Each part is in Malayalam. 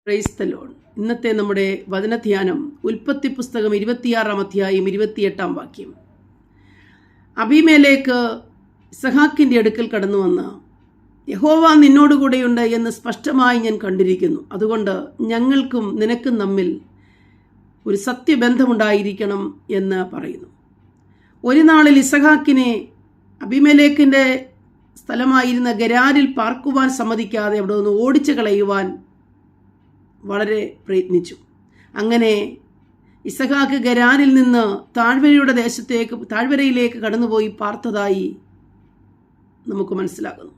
Praise the Lord. ഇന്നത്തെ നമ്മുടെ വചനധ്യാനം ഉൽപ്പത്തി പുസ്തകം 26 അധ്യായം 28 വാക്യം. അബീമേലേക്ക് ഇസഹാക്കിൻ്റെ അടുക്കൽ കടന്നു വന്ന്, യഹോവ നിന്നോടുകൂടെയുണ്ട് എന്ന് സ്പഷ്ടമായി ഞാൻ കണ്ടിരിക്കുന്നു. അതുകൊണ്ട് ഞങ്ങൾക്കും നിനക്കും തമ്മിൽ ഒരു സത്യബന്ധമുണ്ടായിരിക്കണം എന്ന് പറയുന്നു. ഒരു നാളിൽ ഇസഹാക്കിനെ അബീമേലേക്കിൻ്റെ സ്ഥലമായിരുന്ന ഗരാരിൽ പാർക്കുവാൻ സമ്മതിക്കാതെ അവിടെ നിന്ന് ഓടിച്ചു കളയുവാൻ വളരെ പ്രയത്നിച്ചു. അങ്ങനെ ഇസഹാക്ക് ഗരാരിൽ നിന്ന് താഴ്വരയിലേക്ക് കടന്നുപോയി പാർത്തതായി നമുക്ക് മനസ്സിലാകുന്നു.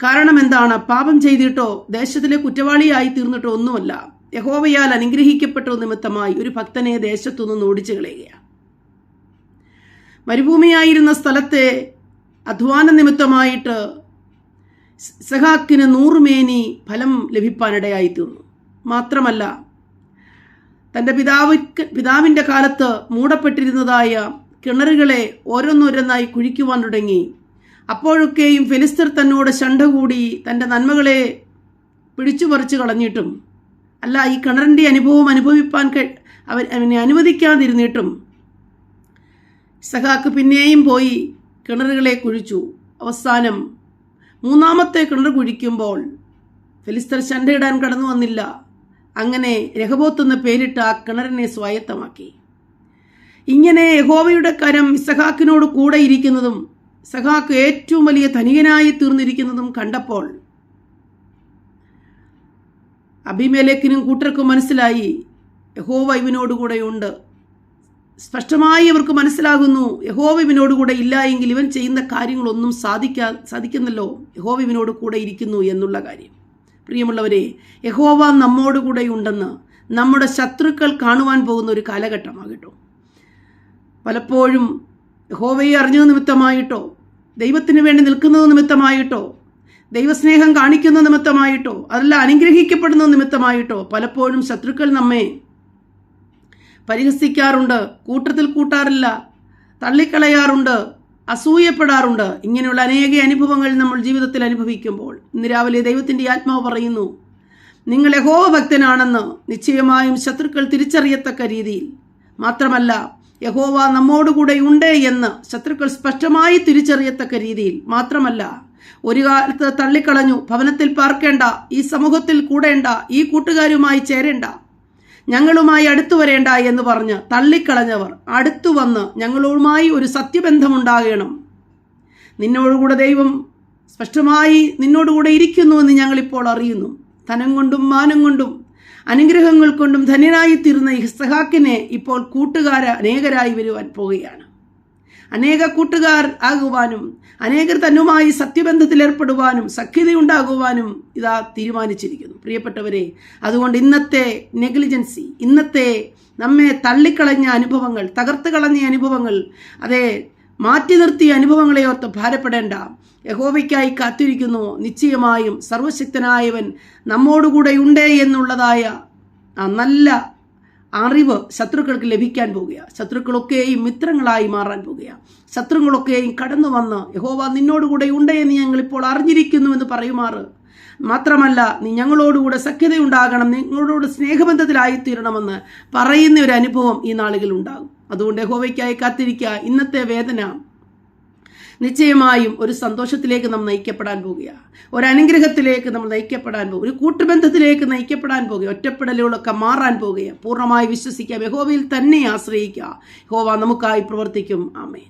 കാരണം എന്താണ്? പാപം ചെയ്തിട്ടോ ദേശത്തിലെ കുറ്റവാളിയായി തീർന്നിട്ടോ ഒന്നുമല്ല, യഹോവയാൽ അനുഗ്രഹിക്കപ്പെട്ട നിമിത്തമായി ഒരു ഭക്തനെ ദേശത്തുനിന്ന് ഓടിച്ചു കളയുകയാണ്. മരുഭൂമിയായിരുന്ന സ്ഥലത്തെ അധ്വാന നിമിത്തമായിട്ട് ഇസഹാക്കിന് 100 മേനി ഫലം ലഭിപ്പാനിടയായി തീർന്നു. മാത്രമല്ല, തൻ്റെ പിതാവിൻ്റെ കാലത്ത് മൂടപ്പെട്ടിരുന്നതായ കിണറുകളെ ഓരോന്നോരോന്നായി കുഴിക്കുവാൻ തുടങ്ങി. അപ്പോഴൊക്കെയും ഫെലിസ്തർ തന്നോട് ശണ്ട കൂടി തൻ്റെ നന്മകളെ പിടിച്ചു പറിച്ചു കളഞ്ഞിട്ടും, അല്ല, ഈ കിണറിൻ്റെ അനുഭവം അനുഭവിപ്പാൻ അവനെ അനുവദിക്കാതിരുന്നിട്ടും ഇസഹാക്ക് പിന്നെയും പോയി കിണറുകളെ കുഴിച്ചു. അവസാനം 3-ാമത്തെ കിണർ കുഴിക്കുമ്പോൾ ഫെലിസ്തർ ശണ്ടയിടാൻ കടന്നു വന്നില്ല. അങ്ങനെ രഹബോത്ത് എന്ന പേരിട്ട് ആ കിണറിനെ സ്വായത്തമാക്കി. ഇങ്ങനെ യഹോവയുടെ കരം ഇസഹാക്കിനോട് കൂടെ ഇരിക്കുന്നതും ഇസഹാക്ക് ഏറ്റവും വലിയ ധനികനായി തീർന്നിരിക്കുന്നതും കണ്ടപ്പോൾ അബീമേലെക്കിനും കൂട്ടർക്കും മനസ്സിലായി, യഹോവ ഇവനോടുകൂടെയുണ്ട്. സ്പഷ്ടമായി അവർക്ക് മനസ്സിലാകുന്നു, യഹോവ ഇവനോടുകൂടെ ഇല്ല എങ്കിൽ ഇവൻ ചെയ്യുന്ന കാര്യങ്ങളൊന്നും സാധിക്കുന്നല്ലോ, യഹോവ ഇവനോട് കൂടെ ഇരിക്കുന്നു എന്നുള്ള കാര്യം. പ്രിയമുള്ളവരെ, യഹോവ നമ്മോടുകൂടെ ഉണ്ടെന്ന് നമ്മുടെ ശത്രുക്കൾ കാണുവാൻ പോകുന്ന ഒരു കാലഘട്ടമാകട്ടോ. പലപ്പോഴും യഹോവയെ അറിഞ്ഞത് നിമിത്തമായിട്ടോ, ദൈവത്തിന് വേണ്ടി നിൽക്കുന്നത് നിമിത്തമായിട്ടോ, ദൈവസ്നേഹം കാണിക്കുന്ന നിമിത്തമായിട്ടോ, അതല്ല അനുഗ്രഹിക്കപ്പെടുന്ന നിമിത്തമായിട്ടോ പലപ്പോഴും ശത്രുക്കൾ നമ്മെ പരിഹസിക്കാറുണ്ട്, കൂട്ടത്തിൽ കൂട്ടാറില്ല, തള്ളിക്കളയാറുണ്ട്, അസൂയപ്പെടാറുണ്ട്. ഇങ്ങനെയുള്ള അനേക അനുഭവങ്ങൾ നമ്മൾ ജീവിതത്തിൽ അനുഭവിക്കുമ്പോൾ ഇന്ന് രാവിലെ ദൈവത്തിൻ്റെ ആത്മാവ് പറയുന്നു, നിങ്ങൾ യഹോവ ഭക്തനാണെന്ന് നിശ്ചയമായും ശത്രുക്കൾ തിരിച്ചറിയത്തക്ക രീതിയിൽ, മാത്രമല്ല യഹോവ നമ്മോടുകൂടെ ഉണ്ട് എന്ന് ശത്രുക്കൾ സ്പഷ്ടമായി തിരിച്ചറിയത്തക്ക രീതിയിൽ, മാത്രമല്ല ഒരു കാലത്ത് തള്ളിക്കളഞ്ഞു, ഭവനത്തിൽ പാർക്കേണ്ട, ഈ സമൂഹത്തിൽ കൂടേണ്ട, ഈ കൂട്ടുകാരുമായി ചേരേണ്ട, ഞങ്ങളുമായി അടുത്തു വരേണ്ട എന്ന് പറഞ്ഞ് തള്ളിക്കളഞ്ഞവർ അടുത്തു വന്ന് ഞങ്ങളുമായി ഒരു സത്യബന്ധമുണ്ടാകണം, നിന്നോടുകൂടെ ദൈവം സ്പഷ്ടമായി നിന്നോടുകൂടെ ഇരിക്കുന്നുവെന്ന് ഞങ്ങളിപ്പോൾ അറിയുന്നു. ധനം കൊണ്ടും മാനം കൊണ്ടും അനുഗ്രഹങ്ങൾ കൊണ്ടും ധന്യനായി തീർന്ന ഇസഹാക്കിനെ ഇപ്പോൾ അനേകരായി വരുവാൻ പോവുകയാണ്. അനേക കൂട്ടുകാർ ആകുവാനും അനേകർ തന്നുമായി സത്യബന്ധത്തിൽ ഏർപ്പെടുവാനും സഖ്യതയുണ്ടാകുവാനും ഇതാ തീരുമാനിച്ചിരിക്കുന്നു. പ്രിയപ്പെട്ടവരെ, അതുകൊണ്ട് ഇന്നത്തെ നെഗ്ലിജൻസി, ഇന്നത്തെ നമ്മെ തള്ളിക്കളഞ്ഞ അനുഭവങ്ങൾ, തകർത്ത് കളഞ്ഞ അനുഭവങ്ങൾ, അതേ മാറ്റി നിർത്തിയ അനുഭവങ്ങളെ ഓർത്ത് ഭാരപ്പെടേണ്ട. യഹോവയ്ക്കായി കാത്തിരിക്കുന്നു. നിശ്ചയമായും സർവശക്തനായവൻ നമ്മോടുകൂടെ ഉണ്ട് എന്നുള്ളതായ ആ നല്ല അറിവ് ശത്രുക്കൾക്ക് ലഭിക്കാൻ പോകുകയാണ്. ശത്രുക്കളൊക്കെയും മിത്രങ്ങളായി മാറാൻ പോകുകയാണ്. ശത്രുക്കളൊക്കെയും കടന്നു വന്ന് യഹോവ നിന്നോടുകൂടെ ഉണ്ട് എന്ന് ഞങ്ങളിപ്പോൾ അറിഞ്ഞിരിക്കുന്നു എന്ന് പറയുമാറ്, മാത്രമല്ല നീ ഞങ്ങളോടുകൂടെ സഖ്യതയുണ്ടാകണം, നിങ്ങളോട് സ്നേഹബന്ധത്തിലായിത്തീരണമെന്ന് പറയുന്ന ഒരു അനുഭവം ഈ നാളുകളിൽ ഉണ്ടാകും. അതുകൊണ്ട് യഹോവയ്ക്കായി കാത്തിരിക്കുക. ഇന്നത്തെ വേദന നിശ്ചയമായും ഒരു സന്തോഷത്തിലേക്ക് നാം നയിക്കപ്പെടാൻ പോകുകയാണ്. ഒരു അനുഗ്രഹത്തിലേക്ക് നമ്മൾ നയിക്കപ്പെടാൻ പോകുക, ഒരു കൂട്ടുബന്ധത്തിലേക്ക് നയിക്കപ്പെടാൻ പോകുക, ഒറ്റപ്പെടലുകളൊക്കെ മാറാൻ പോകുക. പൂർണ്ണമായി വിശ്വസിക്കുക, യഹോവയിൽ തന്നെ ആശ്രയിക്കുക. യഹോവ നമുക്കായി പ്രവർത്തിക്കും. ആമേൻ.